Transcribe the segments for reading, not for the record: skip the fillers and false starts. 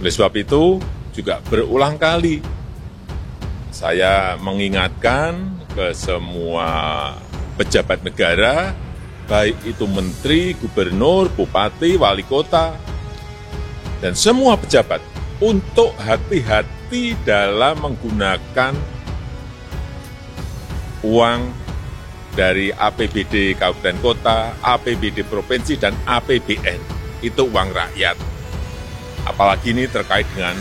Oleh sebab itu, juga berulang kali saya mengingatkan ke semua pejabat negara, baik itu menteri, gubernur, bupati, wali kota, dan semua pejabat untuk hati-hati dalam menggunakan uang dari APBD Kabupaten Kota, APBD Provinsi, dan APBN. Itu uang rakyat. Apalagi ini terkait dengan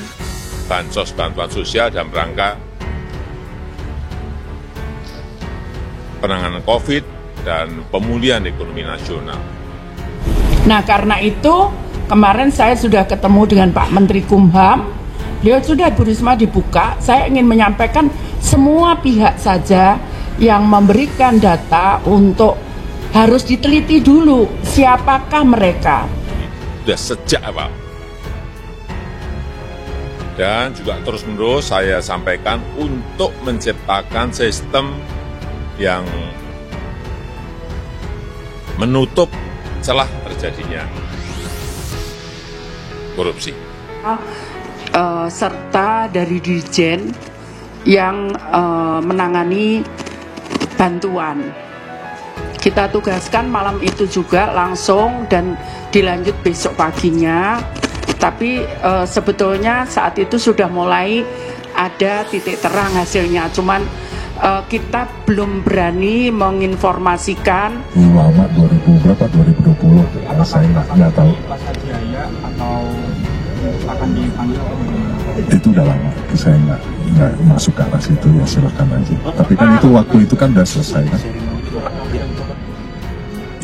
bansos, bantuan sosial dalam rangka penanganan COVID dan pemulihan ekonomi nasional. Nah, karena itu kemarin saya sudah ketemu dengan Pak Menteri Kumham. Beliau sudah, Bu Risma dibuka. Saya ingin menyampaikan semua pihak saja yang memberikan data untuk harus diteliti dulu siapakah mereka. Sudah sejak awal. Dan juga terus-menerus saya sampaikan untuk menciptakan sistem yang menutup celah terjadinya korupsi. Serta dari Dirjen yang menangani bantuan. Kita tugaskan malam itu juga langsung dan dilanjut besok paginya. Tapi sebetulnya saat itu sudah mulai ada titik terang hasilnya. Cuman kita belum berani menginformasikan. Lama 2000 berapa 2020 saya nggak tahu. Atau akan dipanggil? Itu udah lama. Saya nggak masuk ke arah situ, ya silakan aja. Tapi kan itu waktu itu kan udah selesai kan.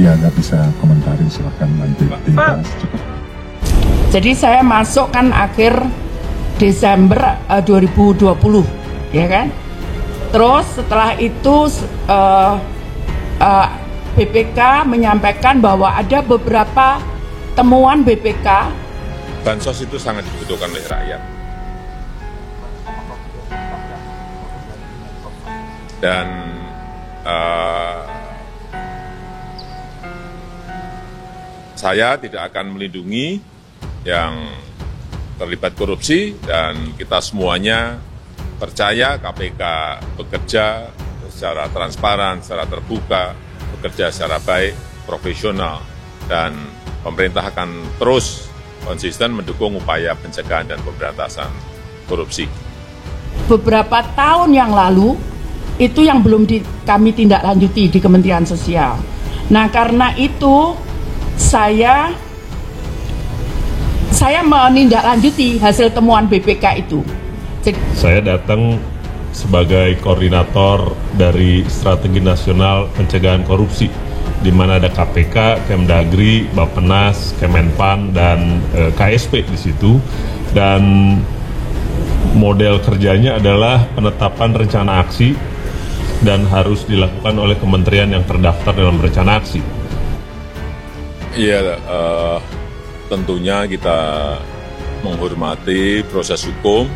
Ya nggak bisa komentarin, silakan nanti dibahas. Cukup. Jadi saya masuk kan akhir Desember 2020, ya kan? Terus setelah itu BPK menyampaikan bahwa ada beberapa temuan BPK. Bansos itu sangat dibutuhkan oleh rakyat. Dan saya tidak akan melindungi yang terlibat korupsi, dan kita semuanya percaya KPK bekerja secara transparan, secara terbuka, bekerja secara baik, profesional, dan pemerintah akan terus konsisten mendukung upaya pencegahan dan pemberantasan korupsi. Beberapa tahun yang lalu, itu yang belum kami tindak lanjuti di Kementerian Sosial. Nah, karena itu saya menindaklanjuti hasil temuan BPK itu. Saya datang sebagai koordinator dari Strategi Nasional Pencegahan Korupsi, di mana ada KPK, Kemdagri, Bappenas, Kemenpan, dan KSP di situ. Dan model kerjanya adalah penetapan rencana aksi dan harus dilakukan oleh kementerian yang terdaftar dalam rencana aksi. Iya, tentunya kita menghormati proses hukum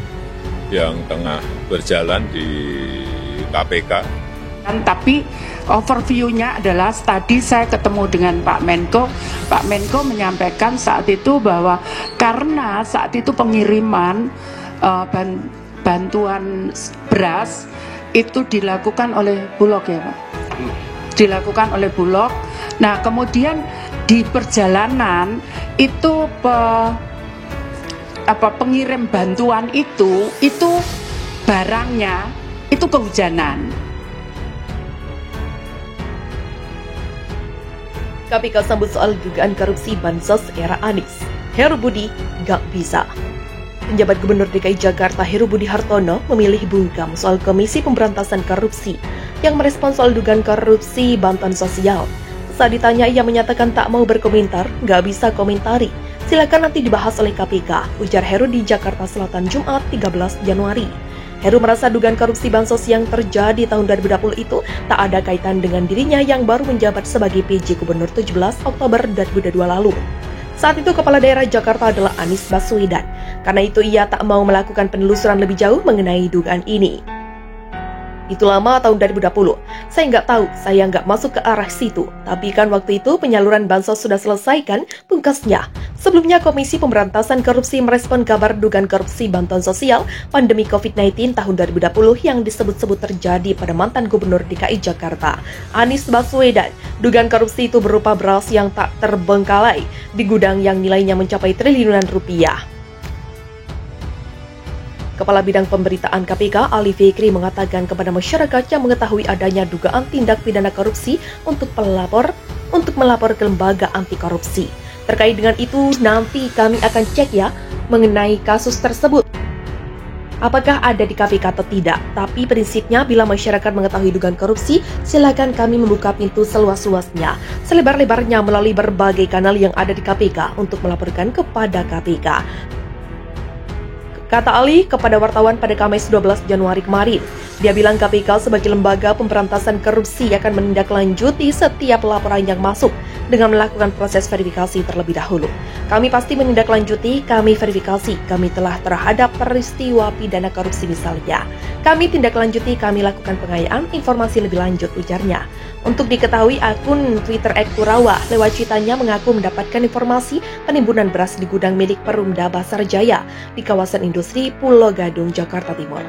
yang tengah berjalan di KPK. Tapi overview-nya adalah tadi saya ketemu dengan Pak Menko. Pak Menko menyampaikan saat itu bahwa karena saat itu pengiriman bantuan beras itu dilakukan oleh Bulog, ya Pak? Dilakukan oleh Bulog. Nah, kemudian di perjalanan itu pengirim bantuan itu barangnya itu kehujanan. KPK sambut soal dugaan korupsi bansos era Anies. Heru Budi gak bisa. Penjabat Gubernur DKI Jakarta Heru Budi Hartono memilih bungkam soal Komisi Pemberantasan Korupsi yang merespons soal dugaan korupsi bantuan sosial. Saat ditanya, ia menyatakan tak mau berkomentar, gak bisa komentari. Silakan nanti dibahas oleh KPK, ujar Heru di Jakarta Selatan Jumat 13 Januari. Heru merasa dugaan korupsi bansos yang terjadi tahun 2020 itu tak ada kaitan dengan dirinya yang baru menjabat sebagai PJ Gubernur 17 Oktober 2022 lalu. Saat itu Kepala Daerah Jakarta adalah Anies Baswedan. Karena itu ia tak mau melakukan penelusuran lebih jauh mengenai dugaan ini. Itu lama tahun 2020. Saya nggak tahu, saya nggak masuk ke arah situ. Tapi kan waktu itu penyaluran bansos sudah selesai kan, pungkasnya. Sebelumnya Komisi Pemberantasan Korupsi merespon kabar dugaan korupsi bantuan sosial pandemi COVID-19 tahun 2020 yang disebut-sebut terjadi pada mantan Gubernur DKI Jakarta, Anies Baswedan. Dugaan korupsi itu berupa beras yang tak terbengkalai di gudang yang nilainya mencapai triliunan rupiah. Kepala Bidang Pemberitaan KPK, Ali Fikri, mengatakan kepada masyarakat yang mengetahui adanya dugaan tindak pidana korupsi untuk melapor ke lembaga anti korupsi. Terkait dengan itu, nanti kami akan cek ya mengenai kasus tersebut. Apakah ada di KPK atau tidak? Tapi prinsipnya bila masyarakat mengetahui dugaan korupsi, silakan kami membuka pintu seluas-luasnya, selebar-lebarnya melalui berbagai kanal yang ada di KPK untuk melaporkan kepada KPK. Kata Ali kepada wartawan pada Kamis 12 Januari kemarin. Dia bilang KPK sebagai lembaga pemberantasan korupsi akan menindaklanjuti setiap laporan yang masuk dengan melakukan proses verifikasi terlebih dahulu. Kami pasti menindaklanjuti, kami verifikasi, kami telah terhadap peristiwa pidana korupsi misalnya. Kami tindaklanjuti, kami lakukan pengayaan informasi lebih lanjut, ujarnya. Untuk diketahui, akun Twitter @Kurawa lewat cuitannya mengaku mendapatkan informasi penimbunan beras di gudang milik Perumda Pasar Jaya di kawasan industri Pulau Gadung, Jakarta Timur.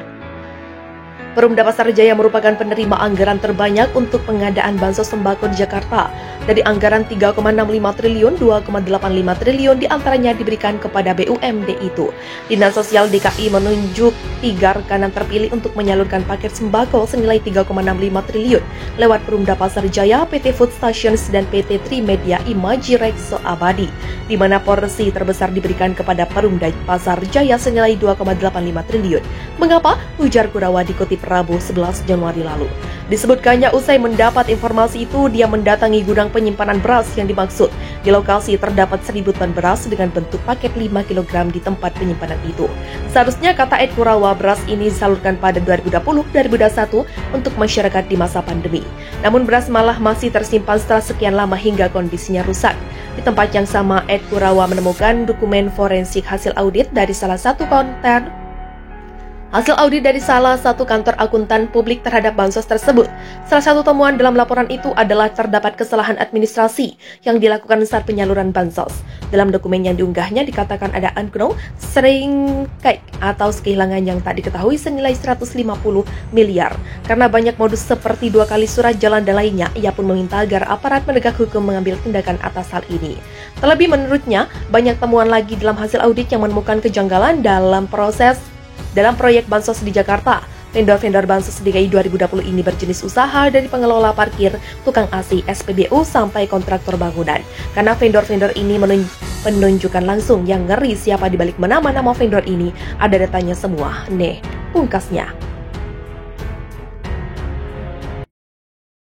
Perumda Pasar Jaya merupakan penerima anggaran terbanyak untuk pengadaan bansos sembako di Jakarta. Dari anggaran 3,65 triliun, 2,85 triliun diantaranya diberikan kepada BUMD itu. Dinas Sosial DKI menunjuk 3 rekanan terpilih untuk menyalurkan paket sembako senilai 3,65 triliun lewat Perumda Pasar Jaya, PT Food Stations, dan PT Trimedia Imaji Rekso Abadi, di mana porsi terbesar diberikan kepada Perumda Pasar Jaya senilai 2,85 triliun. Mengapa? Ujar Kurawa dikutip Rabu 11 Januari lalu. Disebutkannya usai mendapat informasi itu, dia mendatangi gudang penyimpanan beras yang dimaksud. Di lokasi terdapat 1.000 ton beras dengan bentuk paket 5 kg di tempat penyimpanan itu. Seharusnya, kata Ed Kurawa, beras ini disalurkan pada 2020-2021 untuk masyarakat di masa pandemi. Namun beras malah masih tersimpan setelah sekian lama hingga kondisinya rusak. Di tempat yang sama, Ed Kurawa menemukan dokumen forensik hasil audit dari salah satu kantor akuntan publik terhadap bansos tersebut. Salah satu temuan dalam laporan itu adalah terdapat kesalahan administrasi yang dilakukan saat penyaluran bansos. Dalam dokumen yang diunggahnya dikatakan ada anggaran seringkai atau kehilangan yang tak diketahui senilai 150 miliar. Karena banyak modus seperti 2 kali surat jalan dan lainnya, ia pun meminta agar aparat penegak hukum mengambil tindakan atas hal ini. Terlebih menurutnya, banyak temuan lagi dalam hasil audit yang menemukan kejanggalan dalam proyek bansos di Jakarta. Vendor-vendor bansos DKI 2020 ini berjenis usaha dari pengelola parkir, tukang AC, SPBU, sampai kontraktor bangunan. Karena vendor-vendor ini menunjukkan langsung, yang ngeri siapa di balik nama-nama vendor ini, ada datanya semua. Pungkasnya.